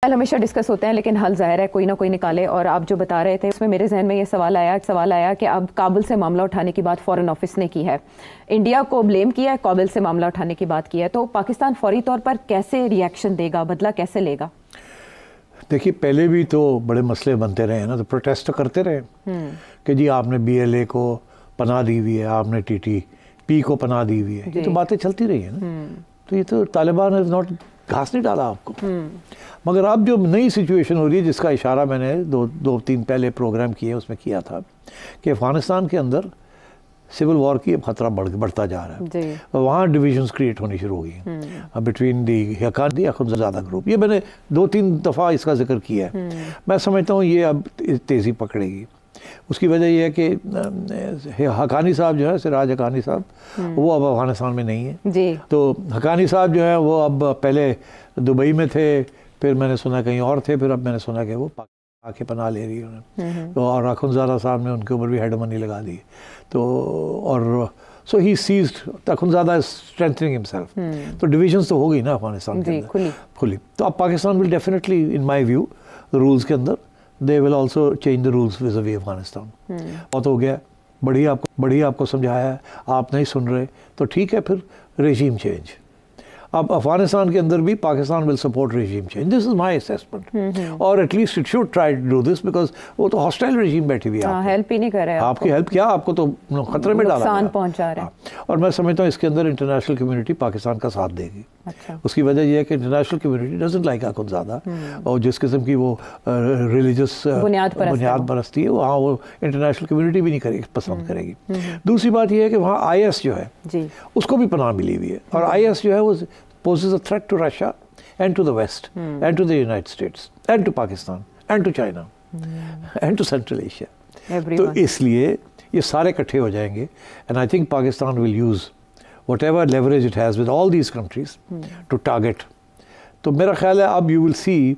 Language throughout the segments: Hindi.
मसाइल हमेशा डिस्कस होते हैं, लेकिन हल ज़ाहिर है कोई ना कोई निकाले। और आप जो बता रहे थे उसमें मेरे जहन में ये सवाल आया कि अब काबुल से मामला उठाने की बात फॉरेन ऑफिस ने की है, इंडिया को ब्लेम किया है, काबुल से मामला उठाने की बात की है, तो पाकिस्तान फौरी तौर पर कैसे रिएक्शन देगा, बदला कैसे लेगा? देखिए, पहले भी तो बड़े मसले बनते रहे हैं ना, तो प्रोटेस्ट करते रहे कि जी आपने BLA को पनाह दी हुई है, आपने TTP को पनाह दी हुई है, ये तो बातें चलती रही है ना। तो ये तो तालिबान हैज़ नॉट घास नहीं डाला आपको। मगर अब जो नई सिचुएशन हो रही है, जिसका इशारा मैंने दो तीन पहले प्रोग्राम किए उसमें किया था कि अफ़गानिस्तान के अंदर सिविल वॉर की खतरा बढ़ता जा रहा है और वहाँ डिविजन्स क्रिएट होनी शुरू हो गई बिटवीन दी अखुंज़ादा ग्रुप। ये मैंने 2-3 दफ़ा इसका जिक्र किया है। मैं समझता हूँ ये अब तेज़ी पकड़ेगी। उसकी वजह यह है कि हक़ानी साहब जो है, सिराज हक़ानी साहब, वो अब अफ़गानिस्तान में नहीं है जी। तो हक़ानी साहब जो है वो अब पहले दुबई में थे, फिर मैंने सुना कहीं और थे, फिर अब मैंने सुना कि वो आके पनाह ले रही है उन्होंने। तो और अखुंज़ादा साहब ने उनके ऊपर भी हेड मनी लगा दी। तो और so he seized, Akhundzada is strengthening himself. तो डिविजन्स तो हो गई ना अफगानिस्तान के अंदर खुली। तो अब Pakistan will definitely, in my view, rules के अंदर they will also change the rules विज़ away Afghanistan. बहुत हो गया, बढ़िया आपको समझाया है, आप नहीं सुन रहे, तो ठीक है, फिर रेजीम चेंज। अब अफगानिस्तान के अंदर भी Pakistan will support regime change, this is my assessment. और at least it should try to do this, because वो तो हॉस्टाइल रेजीम बैठी हुई है, हेल्प ही नहीं कर रहा है आपकी हेल्प क्या, आपको तो खतरे में डाला, नुकसान पहुंचा रहा है। और मैं समझता हूँ इसके अंदर इंटरनेशनल कम्युनिटी पाकिस्तान का साथ देगी। उसकी वजह यह है कि international community doesn't like Akhundzada, और जिस किस्म की वो रिलीजियस बुनियाद बरसती है, वहाँ वो इंटरनेशनल कम्युनिटी भी नहीं करेगी, पसंद करेगी। दूसरी बात यह है कि वहाँ IS जो है उसको भी पनाह मिली हुई है, और IS जो है वो poses a threat to Russia and to the West and to the United States and to Pakistan and to China and to Central Asia. तो इसलिए ये सारे इकट्ठे हो जाएंगे, and I think Pakistan will use whatever leverage it has with all these countries to target. तो मेरा ख्याल है अब you will see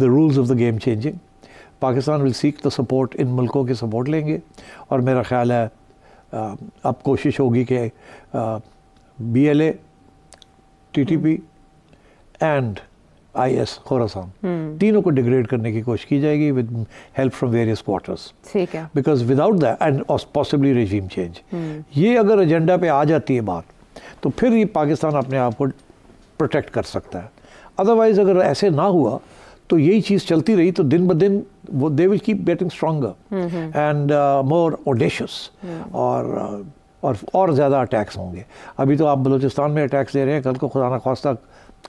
the rules of the game changing. Pakistan will seek the support, इन मुल्कों के सपोर्ट लेंगे, और मेरा ख्याल है अब कोशिश होगी कि BLA, TTP and IS Khorasan तीनों को डिग्रेड करने की कोशिश की जाएगी with help from various quarters, ठीक है, because without that and possibly regime change, ये अगर एजेंडा पे आ जाती है बात, तो फिर ये पाकिस्तान अपने आप को प्रोटेक्ट कर सकता है। अदरवाइज अगर ऐसे ना हुआ तो यही चीज़ चलती रही तो दिन ब दिन वो they will keep getting stronger and more audacious, और ज़्यादा अटैक्स होंगे। अभी तो आप बलूचिस्तान में अटैक्स दे रहे हैं, कल को खुदा ना ख्वास्ता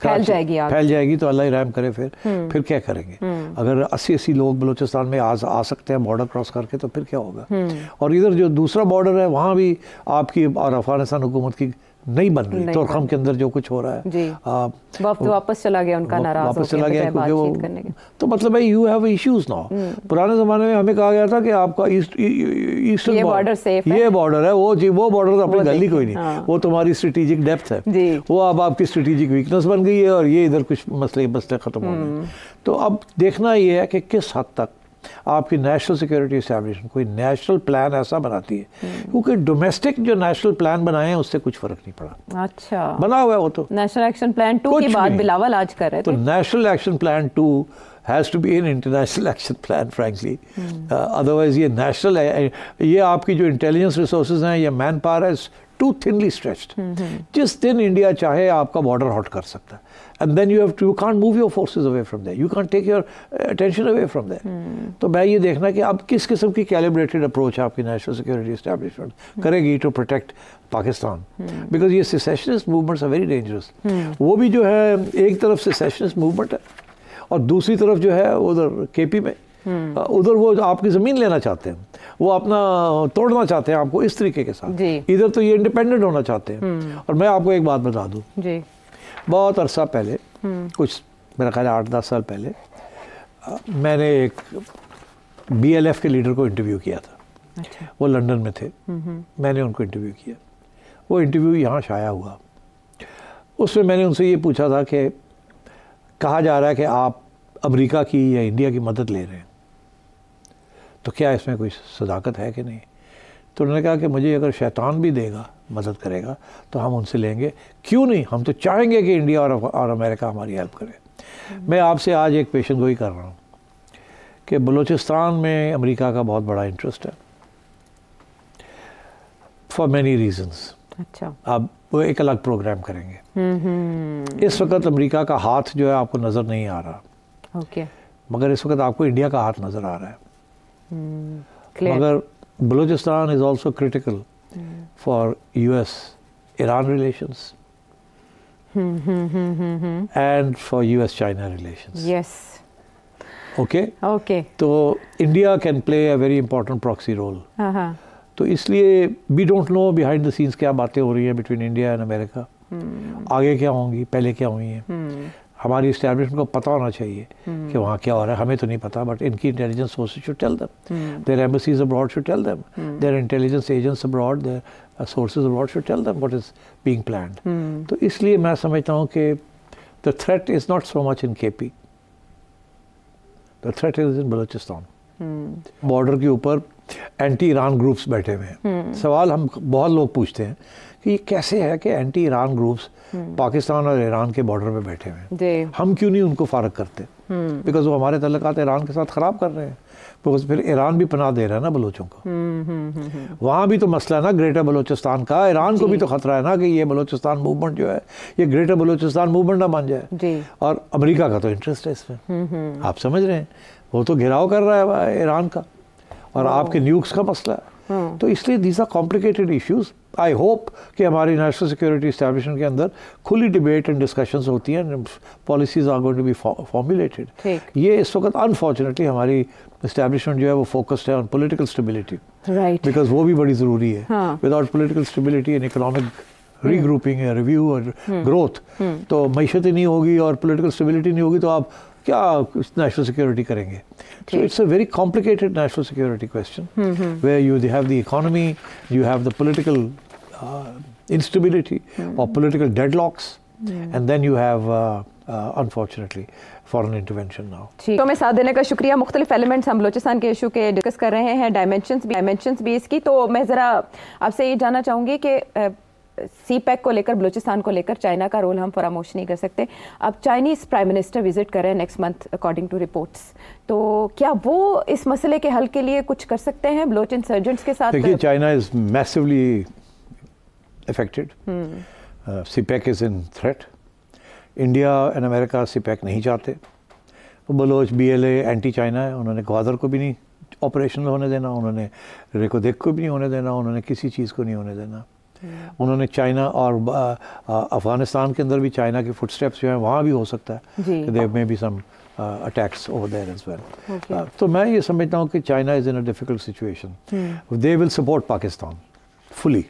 फैल जाएगी तो अल्लाह ही रहम करे, फिर क्या करेंगे? अगर 80-80 लोग बलूचिस्तान में आ सकते हैं बॉर्डर क्रॉस करके, तो फिर क्या होगा? और इधर जो दूसरा बॉर्डर है वहाँ भी आपकी और अफगानिस्तान हुकूमत की नहीं बन रही, तोरखम के अंदर जो कुछ हो रहा है, वक्त वापस चला गया, उनका नाराज वापस चला गया, क्योंकि वो तो मतलब है यू हैव इश्यूज नाउ। पुराने ज़माने में हमें कहा गया था कि आपका ईस्टर्न बॉर्डर सेफ है, ये बॉर्डर है, वो बॉर्डर तो अपनी गली कोई नहीं, वो तुम्हारी स्ट्रेटेजिक डेप्थ है, वो अब आपकी स्ट्रेटेजिक वीकनेस बन गई है, और ये इधर कुछ मसले खत्म हो गए। तो अब देखना ये है कि किस हद तक आपकी नेशनल सिक्योरिटी एस्टैब्लिशमेंट कोई नेशनल प्लान ऐसा बनाती है, क्योंकि डोमेस्टिक जो नेशनल प्लान बनाए हैं उससे कुछ फर्क नहीं पड़ा। अच्छा, बना हुआ है वो तो नेशनल एक्शन प्लान 2 की बात बिलावल आज कर रहे थे, तो national action plan 2 has to be an international action plan frankly, otherwise ये नेशनल है, ये आपकी जो इंटेलिजेंस रिसोर्सेज हैं या मैन पावर है टू थिनली स्ट्रेच्ड। जिस दिन इंडिया चाहे आपका बॉर्डर हॉट कर सकता है, and then you can't move your forces away from there, you can't take your attention away from there. तो मैं ये देखना कि अब किस किस्म की कैलिब्रेटेड अप्रोच आपकी नेशनल सिक्योरिटी एस्टैब्लिशमेंट करेगी टू प्रोटेक्ट पाकिस्तान, बिकॉज ये secessionist movements are very dangerous. वो भी जो है एक तरफ सेसेशनिस्ट मूवमेंट है, और दूसरी तरफ जो है उधर KP में उधर वो आपकी ज़मीन लेना चाहते हैं, वो अपना तोड़ना चाहते हैं आपको इस तरीके के साथ, इधर तो ये इंडिपेंडेंट होना चाहते हैं। और मैं आपको एक बात बता दूँ, बहुत अरसा पहले, कुछ मेरा ख्याल 8-10 साल पहले, मैंने एक BLF के लीडर को इंटरव्यू किया था। अच्छा। वो लंदन में थे, मैंने उनको इंटरव्यू किया, वो इंटरव्यू यहाँ शाया हुआ। उसमें मैंने उनसे ये पूछा था कि कहा जा रहा है कि आप अमेरिका की या इंडिया की मदद ले रहे हैं, तो क्या इसमें कोई सदाकत है कि नहीं? तो उन्होंने कहा कि मुझे अगर शैतान भी देगा, मदद करेगा, तो हम उनसे लेंगे, क्यों नहीं, हम तो चाहेंगे कि इंडिया और अमेरिका हमारी हेल्प करे। मैं आपसे आज एक पेशन गोई कर रहा हूँ कि बलूचिस्तान में अमेरिका का बहुत बड़ा इंटरेस्ट है फॉर मैनी रीजंस। अच्छा, अब वो एक अलग प्रोग्राम करेंगे। इस वक्त अमेरिका का हाथ जो है आपको नज़र नहीं आ रहा। ओके। मगर इस वक्त आपको इंडिया का हाथ नज़र आ रहा है। मगर Balochistan is also critical for US Iran relations and for US China relations. Yes. Okay? Okay. तो India can play a very important proxy role. तो इसलिए we don't know behind the scenes क्या बातें हो रही हैं between India and America. आगे क्या होंगी, पहले क्या हुई हैं। हमारी इस्टेब्लिशमेंट को पता होना चाहिए कि वहाँ क्या हो रहा है। हमें तो नहीं पता, बट इनकी intelligence sources should tell them, their embassies abroad should tell them, their intelligence agents abroad, their sources abroad should tell them what is being planned. तो इसलिए मैं समझता हूँ कि the threat is not so much in KP, the threat is in Balochistan. Border के ऊपर एंटी ईरान ग्रुप्स बैठे हुए हैं। सवाल हम बहुत लोग पूछते हैं कि ये कैसे है कि एंटी ईरान ग्रुप्स पाकिस्तान और ईरान के बॉर्डर पे बैठे हुए हैं, हम क्यों नहीं उनको फारग करते? बिकॉज वो हमारे तल्लुकात ईरान के साथ ख़राब कर रहे हैं। बिकॉज फिर ईरान भी पनाह दे रहा है ना बलोचों को। वहाँ भी तो मसला है ना ग्रेटर बलोचिस्तान का। ईरान को भी तो खतरा है ना कि ये बलोचिस्तान मूवमेंट जो है ये ग्रेटर बलोचिस्तान मूवमेंट ना बन जाए। और अमेरिका का तो इंटरेस्ट है इसमें, आप समझ रहे हैं। वो तो घेराव कर रहा है ईरान का, और आपके न्यूक्स का मसला है। तो इसलिए these are complicated issues. I hope कि हमारी नेशनल सिक्योरिटी एस्टैब्लिशमेंट के अंदर खुली डिबेट एंड डिस्कशंस होती हैं, policies are going to be formulated. ये इस वक्त अनफॉर्चुनेटली हमारी एस्टैब्लिशमेंट जो है वो फोकस्ड है ऑन पॉलिटिकल स्टेबिलिटी, बिकॉज वो भी बड़ी ज़रूरी है। Without political stability and economic regrouping review और ग्रोथ तो मैशत ही नहीं होगी, और पॉलिटिकल स्टेबिलिटी नहीं होगी तो आप क्या नेशनल सिक्योरिटी करेंगे? So it's a very complicated national security question, where you have the economy, you have the political instability or political deadlocks, and then you have unfortunately foreign intervention now. तो मैं साथ देने का शुक्रिया। मुख्तलिफ एलिमेंट्स हम बलूचिस्तान के इशू के डिस्कस कर रहे हैं, डायमेंशंस भी इसकी। तो मैं ज़रा आपसे ये जानना चाहूँगी कि CPEC को लेकर, बलूचिस्तान को लेकर चाइना का रोल हम फरामोश नहीं कर सकते। अब चाइनीज़ प्राइम मिनिस्टर विजिट कर रहे हैं next month according to reports, तो क्या वो इस मसले के हल के लिए कुछ कर सकते हैं बलोच इंसर्जेंट्स के साथ? देखिए, China is massively affected, CPEC is in threat. India and America CPEC नहीं चाहते। बलोच BLA एंटी चाइना है, उन्होंने ग्वादर को भी नहीं ऑपरेशनल होने देना, उन्होंने रेकोदेक को भी नहीं होने देना, उन्होंने किसी चीज़ को नहीं होने देना। उन्होंने चाइना और अफगानिस्तान के अंदर भी चाइना के फुटस्टेप्स जो हैं वहाँ भी हो सकता है कि there may be some attacks over there as well. तो मैं ये समझता हूँ कि China is in a difficult situation. They will support Pakistan fully.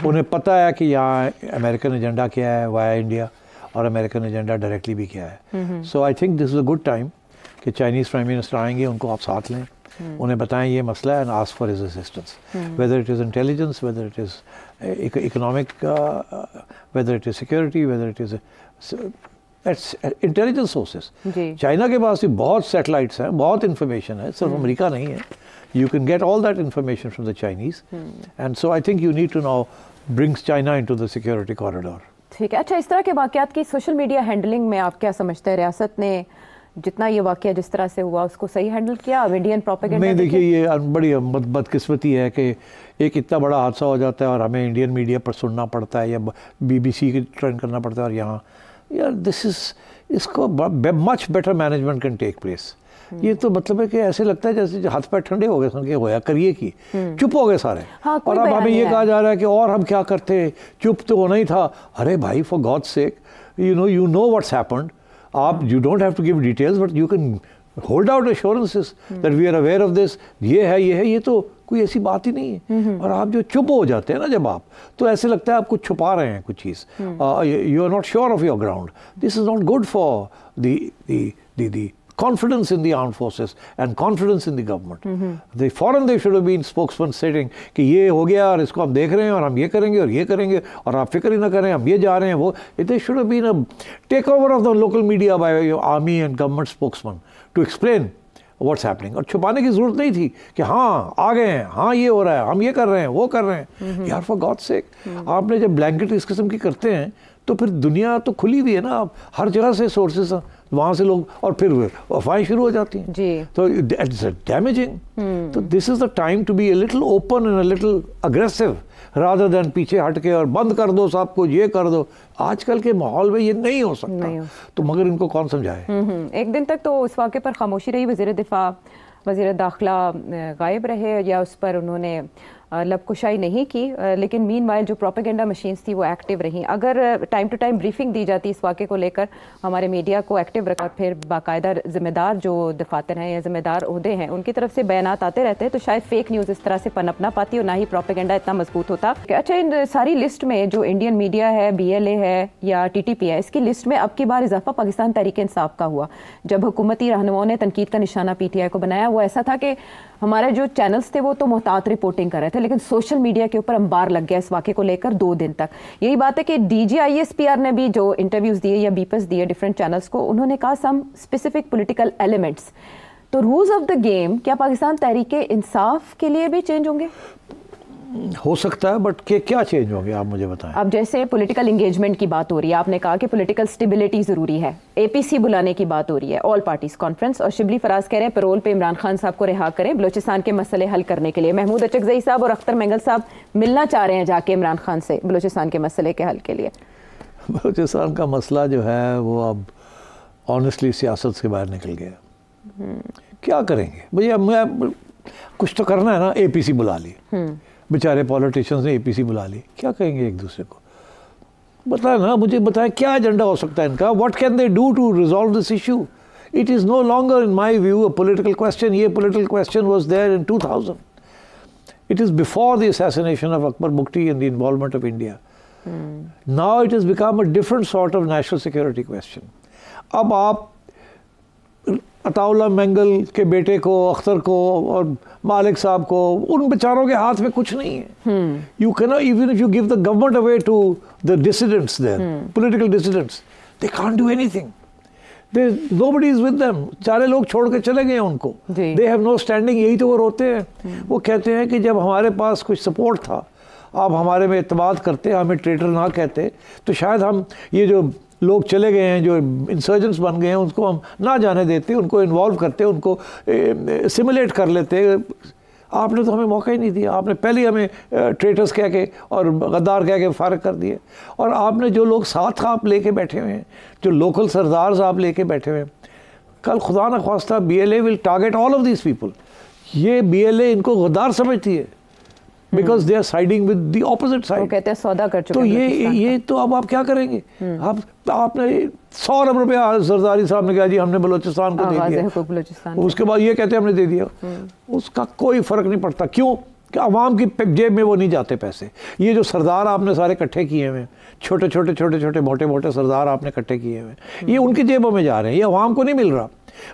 उन्हें पता है कि यहाँ अमेरिकन एजेंडा क्या है वाया इंडिया, और अमेरिकन एजेंडा डायरेक्टली भी क्या है। So I think this is a good time कि चाइनीज़ प्राइम मिनिस्टर आएंगे, उनको आप साथ लें, उन्हें बताएं ये मसला है, and ask for his assistance, whether it is intelligence, whether it is economic, whether it is security, whether it is intelligence sources. China के पास भी बहुत सैटेलाइट्स हैं, बहुत इंफॉर्मेशन है, सिर्फ अमेरिका नहीं है। You can get all that information from the Chinese, and so I think you need to now bring China into the security corridor. ठीक है। अच्छा, इस तरह के वाक़यात की सोशल मीडिया हैंडलिंग में आप क्या समझते हैं? रियासत ने जितना ये वाक़या जिस तरह से हुआ उसको सही हैंडल किया? अब इंडियन प्रोपेगेंडा नहीं, देखिए ये बड़ी बदकिस्मती है कि एक इतना बड़ा हादसा हो जाता है और हमें इंडियन मीडिया पर सुनना पड़ता है या BBC की ट्रेंड करना पड़ता है, और यहाँ यार इसको much better management can take place. ये तो मतलब है कि ऐसे लगता है जैसे हाथ पैर ठंडे हो गए, सुन के होया करिए की चुप हो गए सारे। हाँ, और अब हमें ये कहा जा रहा है कि और हम क्या करते, चुप तो होना ही था। अरे भाई, for God's sake, you know what's happened. You don't have to give details, but you can hold out assurances that we are aware of this. ये है, ये तो कोई ऐसी बात ही नहीं है। और आप जो चुप हो जाते हैं ना जब आप, तो ऐसे लगता है आप कुछ छुपा रहे हैं कुछ चीज़। You are not sure of your ground. This is not good for the confidence in the armed forces and confidence in the government. The foreign they should have been spokesman stating कि ये हो गया और इसको हम देख रहे हैं और हम ये करेंगे और ये करेंगे और आप फिक्र ही ना करें, हम ये जा रहे हैं वो। They should have been a takeover of the local media by your army and government spokesman to explain what's happening. और छुपाने की जरूरत नहीं थी कि हाँ आ गए हैं, हाँ ये हो रहा है, हम ये कर रहे हैं, वो कर रहे हैं। यार फॉर गॉड सेक, आपने जब ब्लैंकेट इस किस्म की करते हैं तो फिर दुनिया तो खुली हुई है ना, आप हर जगह से सोर्सेस हैं, वहाँ से लोग, और फिर अफवाहें शुरू हो जाती हैं जी। तो इट्स डैमेजिंग। तो this is the time to be a little open and a little aggressive rather than पीछे हट के और बंद कर दो सब कुछ, ये कर दो। आजकल के माहौल में ये नहीं हो सकता, तो मगर इनको कौन समझाए। एक दिन तक तो उस वाक़े पर खामोशी रही, वज़ीर दिफा वज़ीर दाखिला गायब रहे या उस पर उन्होंने लबकुशाई नहीं की, लेकिन मीनवाइल जो प्रोपेगेंडा मशीन्स थी वो एक्टिव रहीं। अगर टाइम टू टाइम ब्रीफिंग दी जाती इस वाक़े को लेकर, हमारे मीडिया को एक्टिव रखा, फिर बाकायदा ज़िम्मेदार जो दफातर हैं या ज़िम्मेदार ओहदे हैं उनकी तरफ से बयानात आते रहते हैं, तो शायद फेक न्यूज़ इस तरह से पनप ना पाती और ना ही प्रोपेगेंडा इतना मजबूत होता। अच्छा, इन सारी लिस्ट में जो इंडियन मीडिया है, BLA है या TTP है, इसकी लिस्ट में अब की बार इजाफा पाकिस्तान तहरीक इंसाफ का हुआ। जब हुकूमती रहनुमाओं ने तनकीद का निशाना PTI को बनाया, वो ऐसा था कि हमारे जो चैनल्स थे वो तो मोहतात रिपोर्टिंग कर रहे थे, लेकिन सोशल मीडिया के ऊपर अंबार लग गया इस वाक़े को लेकर 2 दिन तक। यही बात है कि DG ISPR ने भी जो इंटरव्यूज़ दिए या बीपस दिए डिफरेंट चैनल्स को, उन्होंने कहा सम स्पेसिफिक पॉलिटिकल एलिमेंट्स। तो रूल्स ऑफ द गेम क्या पाकिस्तान तहरीक इंसाफ के लिए भी चेंज होंगे? हो सकता है, बट क्या चेंज होंगे आप मुझे बताएं। अब जैसे पॉलिटिकल एंगेजमेंट की बात हो रही है, आपने कहा कि पॉलिटिकल स्टेबिलिटी ज़रूरी है, APC बुलाने की बात हो रही है, ऑल पार्टीज कॉन्फ्रेंस, और शिबली फराज कह रहे हैं पैरोल पे इमरान खान साहब को रिहा करें बलोचिस्तान के मसले हल करने के लिए। महमूद अचकज़ई साहब और अख्तर मेंगल साहब मिलना चाह रहे हैं जाके इमरान खान से बलोचिस्तान के मसले के हल के लिए। बलोचिस्तान का मसला जो है वो अब ऑनेस्टली सियासत से बाहर निकल गया। क्या करेंगे भैया, मैं कुछ तो करना है ना। APC बुला ली, बेचारे पॉलिटिशियंस ने APC बुला ली, क्या कहेंगे एक दूसरे को? बताए ना, मुझे बताए क्या एजेंडा हो सकता है इनका? What can they do to resolve this issue? It is no longer in my view a political question. ये political question was there in 2000। It is before the assassination of Akbar Bugti and the involvement of India. Now it is become a different sort of national security question. अब आप अताउल्लाह मेंगल के बेटे को, अख्तर को और मालिक साहब को, उन बेचारों के हाथ में कुछ नहीं है। You can not, even if you give the government away to the dissidents there, political dissidents, they can't do anything. Nobody is with them. सारे लोग छोड़ के चले गए उनको, दे हैव नो स्टैंडिंग। यही तो वो रोते हैं। वो कहते हैं कि जब हमारे पास कुछ सपोर्ट था, आप हमारे में एतमाद करते, हमें ट्रेटर ना कहते, तो शायद हम ये जो लोग चले गए हैं, जो इंसर्जेंट्स बन गए हैं, उनको हम ना जाने देते, उनको इन्वॉल्व करते, उनको सिमुलेट कर लेते। आपने तो हमें मौका ही नहीं दिया। आपने पहले ही हमें ट्रेटर्स कह के और गद्दार कह के फारग कर दिए। और आपने जो लोग साथ आप लेके बैठे हुए हैं, जो लोकल सरदार आप लेके बैठे हुए हैं, कल खुदा न ख्वास्ता BLA will target all of these people. ये BLA इनको गद्दार समझती है, because they are siding with the opposite side. वो कहते हैं सौदा कर चुके। तो ये तो अब आप क्या करेंगे? आपने 100 अरब रुपया जरदारी साहब ने कहा जी हमने बलोचिस्तान को दे दिया, उसके बाद ये कहते हैं हमने दे दिया। उसका कोई फर्क नहीं पड़ता। क्यों? कि अवाम की जेब में वो नहीं जाते पैसे। ये जो सरदार आपने सारे इकट्ठे किए हुए, छोटे छोटे मोटे मोटे सरदार आपने इकट्ठे किए हुए, ये उनकी जेबों में जा रहे हैं, ये अवाम को नहीं मिल रहा।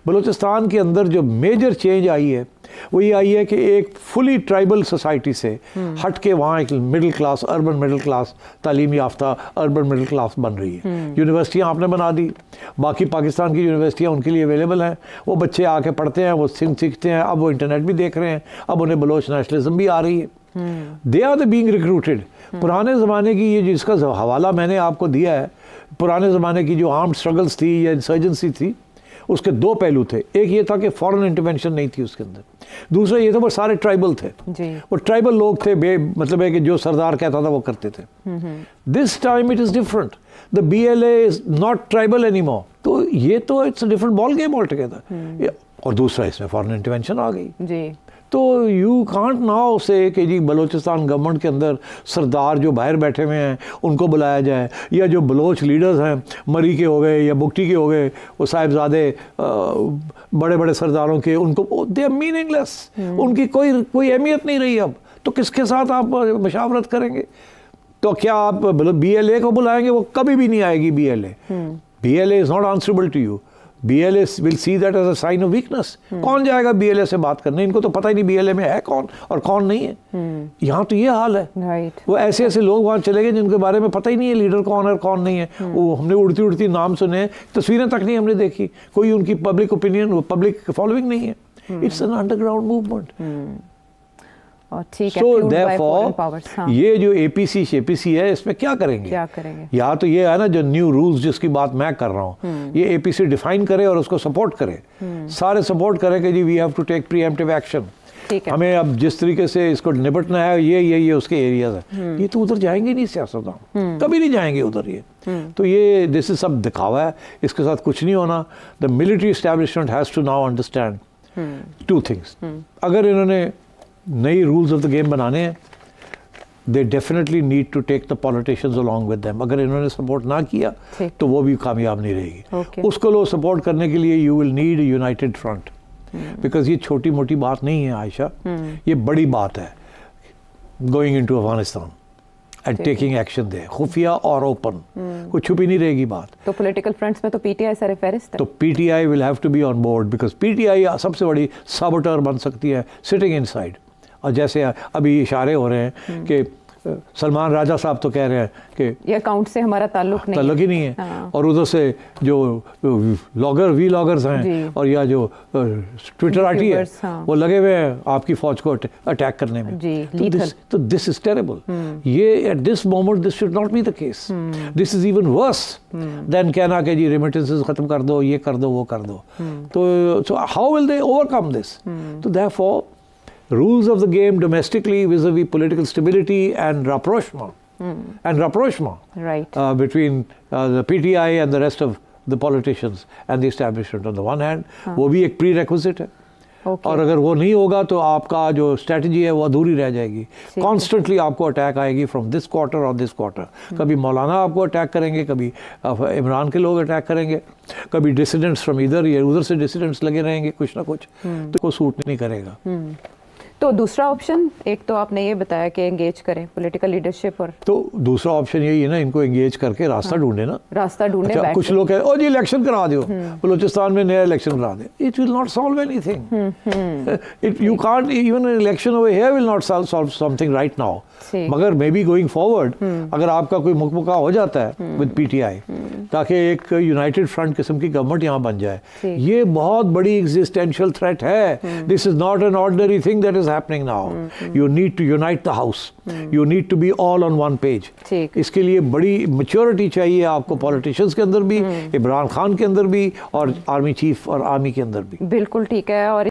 बलूचिस्तान के अंदर जो मेजर चेंज आई है वो ये आई है कि एक फुली ट्राइबल सोसाइटी से हट के वहाँ एक middle class, urban middle class, तालीम याफ्ता अर्बन मिडिल क्लास बन रही है। यूनिवर्सिटियाँ आपने बना दी, बाकी पाकिस्तान की यूनिवर्सिटियाँ उनके लिए अवेलेबल हैं, वो बच्चे आके पढ़ते हैं, वो सीखते हैं। अब वो इंटरनेट भी देख रहे हैं, अब उन्हें बलोच नेशनलिज्म भी आ रही है। They are the being recruited. पुराने ज़माने की ये जिसका हवाला मैंने आपको दिया है, पुराने ज़माने की जो आर्म्ड स्ट्रगल्स थी या इंसर्जेंसी थी, उसके दो पहलू थे। एक ये था कि फॉरेन इंटरवेंशन नहीं थी उसके अंदर, दूसरा ये था वो सारे ट्राइबल थे जी। वो ट्राइबल लोग थे, मतलब है कि जो सरदार कहता था वो करते थे। This time it is different, the BLA is not tribal any more. तो ये तो it's different ball game all together. और दूसरा इसमें फॉरेन इंटरवेंशन आ गई जी। तो यू कांट नाउ से कि जी बलूचिस्तान गवर्नमेंट के अंदर सरदार जो बाहर बैठे हुए हैं उनको बुलाया जाए, या जो बलोच लीडर्स हैं मरी के हो गए या बुगटी के हो गए, वो साहिबजादे बड़े बड़े सरदारों के, उनको दे आर मीनिंगलेस, उनकी कोई अहमियत नहीं रही अब। तो किसके साथ आप मशावरत करेंगे? तो क्या आप BLA को बुलाएंगे? वो कभी भी नहीं आएगी BLA। BLA is not answerable to you. BLA will see that as a sign of weakness। कौन जाएगा BLA से बात करने? इनको तो पता ही नहीं BLA में है कौन और कौन नहीं है। यहाँ तो ये हाल है। वो ऐसे ऐसे लोग वहाँ चले गए जिनके बारे में पता ही नहीं है लीडर कौन है और कौन नहीं है। वो हमने उड़ती उड़ती नाम सुने, तस्वीरें तक नहीं हमने देखी, कोई उनकी पब्लिक ओपिनियन, पब्लिक फॉलोइंग नहीं है। It's an underground movement. So therefore ये जो एपीसी शेपीसी है इसमें क्या करेंगे या तो ये है ना जो न्यू रूल्स जिसकी बात मैं कर रहा हूँ, ये एपीसी डिफाइन करे और उसको सपोर्ट करे, सारे सपोर्ट करें कि जी we have to take preemptive action, हमें अब जिस तरीके से इसको निपटना है ये उसके एरियाज है, ये तो उधर जाएंगे नहीं सियासतदान, कभी नहीं जाएंगे उधर ये। तो ये दिस इज सब दिखावा है, इसके साथ कुछ नहीं होना। The military establishment has to now understand two things. अगर इन्होंने नई रूल्स ऑफ द गेम बनाने हैं, they definitely need to take the politicians along with them. अगर इन्होंने सपोर्ट ना किया तो वो भी कामयाब नहीं रहेगी। उसको लो सपोर्ट करने के लिए you will need United front, because ये छोटी मोटी बात नहीं है आयशा, ये बड़ी बात है। Going into Afghanistan and taking action they, खुफिया और ओपन, कोई छुपी नहीं रहेगी बात। तो पॉलिटिकल फ्रंट्स में तो पीटीआई सर फेरिस्त है, तो PTI will have to be on board, because PTI सबसे बड़ी साबोटर बन सकती है सिटिंग इनसाइड। और जैसे अभी इशारे हो रहे हैं कि सलमान राजा साहब तो कह रहे हैं कि ये अकाउंट से हमारा ताल्लुक ही नहीं है। हाँ। और उधर से जो व्लॉगर्स हैं और या जो ट्विटर आर्टी है, हाँ। वो लगे हुए हैं आपकी फौज को अटैक करने में। तो दिस इज टेरेबल। ये at this moment this should not be the case. This is even worse than कहना कि जी रेमिटेंसेस खत्म कर दो, ये कर दो, वो कर दो। तो how will they overcome this? तो therefore rules of the game domestically vis-a-vis political stability and rapprochement right. Between the PTI and the rest of the politicians and the establishment on the one hand, वो भी एक prerequisite है। और अगर वो नहीं होगा तो आपका जो स्ट्रेटजी है वो अधूरी रह जाएगी। कॉन्स्टेंटली आपको अटैक आएगी फ्रॉम दिस क्वार्टर और दिस क्वार्टर। कभी मौलाना आपको अटैक करेंगे, कभी इमरान के लोग अटैक करेंगे, कभी डिसिडेंट्स फ्रॉम इधर या उधर से डिसिडेंट्स लगे रहेंगे कुछ ना कुछ, तो को सूट नहीं करेगा। तो दूसरा ऑप्शन, एक तो आपने ये बताया कि एंगेज करें पॉलिटिकल लीडरशिप, और तो दूसरा ऑप्शन यही है ना, इनको एंगेज करके रास्ता ढूंढे ना, रास्ता ढूंढे। अच्छा, कुछ लोग कह रहे ओ जी इलेक्शन करा दो, बलूचिस्तान में नया इलेक्शन करा दे। It will not solve anything. It you can't even an election over here will not solve something right now. मगर मे बी गोइंग फॉरवर्ड अगर आपका कोई मुकमुका हो जाता है विद पीटीआई, ताकि एक यूनाइटेड फ्रंट किस्म की गवर्नमेंट यहाँ बन जाए, ये बहुत बड़ी एग्जिस्टेंशियल थ्रेट है। This is not an ordinary thing that is happening now. You need to unite the house, you need to be all on one page. इसके लिए बड़ी मैच्योरिटी चाहिए आपको, पॉलिटिशियंस के अंदर भी, इमरान खान के अंदर भी, और आर्मी चीफ और आर्मी के अंदर भी। बिल्कुल ठीक है। और